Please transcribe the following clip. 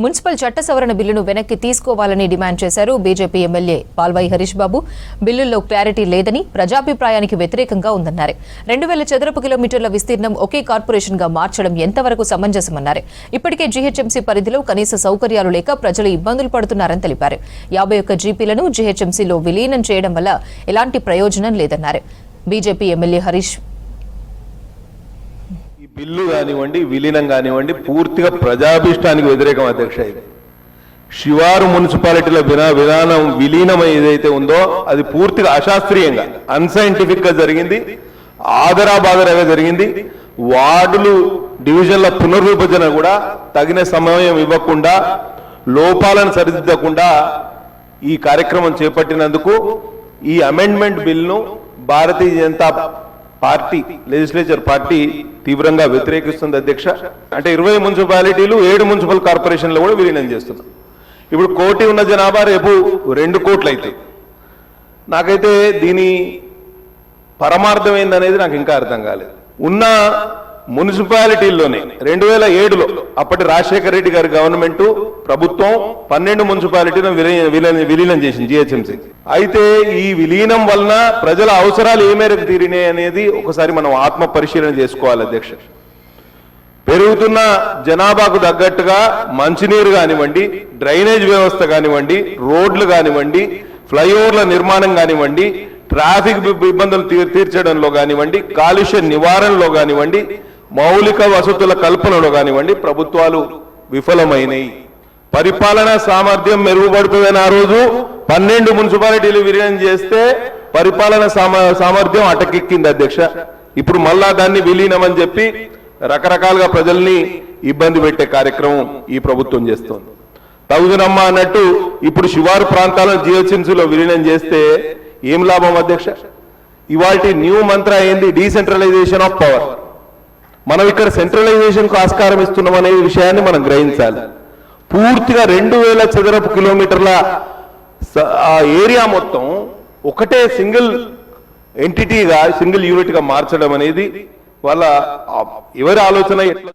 Municipal చట్ట సవరణ బిల్లును వెనక్కి తీసుకోవాలని డిమాండ్ చేశారు బీజేపీ ఎమ్మెల్యే పాల్వాయి హరీష్ బాబు. బిల్లుల్లో క్లారిటీ లేదని, ప్రజాభిప్రాయానికి వ్యతిరేకంగా ఉందన్నారు. 2000 చదరపు కిలోమీటర్ల విస్తీర్ణం ఒకే కార్పొరేషన్ గా మార్చడం ఎంతవరకు సమంజసమన్నారు. ఇప్పటికే జీహెచ్ఎంసీ పరిధిలో కనీస సౌకర్యాలు లేక ప్రజలు ఇబ్బందులు పడుతున్నారని తెలిపారు. 51 జీపీలను జీహెచ్ఎంసీలో విలీనం చేయడం వల్ల ఎలాంటి ప్రయోజనం లేదన్నారు. బీజేపీ ఎమ్మెల్యే హరీష్ బిల్లు కానివ్వండి, విలీనం కానివ్వండి, పూర్తిగా ప్రజాభిష్టానికి వ్యతిరేకం అధ్యక్ష. శివారు మున్సిపాలిటీల విధానం విలీనం ఏదైతే ఉందో అది పూర్తిగా అశాస్త్రీయంగా, అన్సైంటిఫిక్ గా జరిగింది, ఆదరాబాదరగా జరిగింది. వార్డులు, డివిజన్ల పునర్విభజన కూడా తగిన సమయం ఇవ్వకుండా, లోపాలను సరిదిద్దకుండా ఈ కార్యక్రమం చేపట్టినందుకు ఈ అమెండ్మెంట్ బిల్లును Bharatiya Janata party, legislature party తీవ్రంగా వ్యతిరేకిస్తుంది అధ్యక్ష. అంటే 20 మున్సిపాలిటీలు 7 మున్సిపల్ కార్పొరేషన్లు కూడా విలీనం చేస్తున్నాం. ఇప్పుడు 1 కోటి ఉన్న జనాభా రేపు 2 కోట్లు అవుతాయి. నాకైతే దీని పరమార్థం ఏందనేది నాకు ఇంకా అర్థం కాలేదు. ఉన్న మున్సిపాలిటీల్లోనే 2007లో అప్పటి రాజశేఖర రెడ్డి గారి గవర్నమెంట్ ప్రభుత్వం 12 మున్సిపాలిటీలను విలీనం చేసింది జీహెచ్ఎంసీ. అయితే ఈ విలీనం వలన ప్రజల అవసరాలు ఏ మేరకు తీరినాయి అనేది ఒకసారి మనం ఆత్మ పరిశీలన చేసుకోవాలి అధ్యక్ష. పెరుగుతున్న జనాభాకు తగ్గట్టుగా మంచినీరు కానివ్వండి, డ్రైనేజ్ వ్యవస్థ కానివ్వండి, రోడ్లు కానివ్వండి, ఫ్లైఓవర్ల నిర్మాణం కానివ్వండి, ట్రాఫిక్ ఇబ్బందులు తీర్చడంలో కానివ్వండి, కాలుష్య నివారణలో కానివ్వండి, మౌలిక వసతుల కల్పనలో కానివ్వండి ప్రభుత్వాలు విఫలమైనవి. పరిపాలనా సామర్థ్యం మెరుగుపడుతుందని ఆ రోజు 12 మున్సిపాలిటీలు విలీనం చేస్తే పరిపాలన సామర్థ్యం అటకెక్కింది అధ్యక్ష. ఇప్పుడు మళ్ళా దాన్ని విలీనం అని చెప్పి రకరకాలుగా ప్రజల్ని ఇబ్బంది పెట్టే కార్యక్రమం ఈ ప్రభుత్వం చేస్తోంది. తగుదనమ్మ అన్నట్టు ఇప్పుడు శివారు ప్రాంతాలను జీహెచ్ఎంసీలో విలీనం చేస్తే ఏం లాభం అధ్యక్ష? ఇవాల్టి న్యూ మంత్ర ఏంది? Decentralisation of power. మనం ఇక్కడ సెంట్రలైజేషన్ కు ఆస్కారం ఇస్తున్నాం అనే విషయాన్ని మనం గ్రహించాలి. పూర్తిగా 2000 చదరపు కిలోమీటర్ల ఏరియా మొత్తం ఒకటే సింగిల్ ఎంటిటీగా, సింగిల్ యూనిట్ గా మార్చడం అనేది వాళ్ళ ఎవరి ఆలోచన ఎట్లా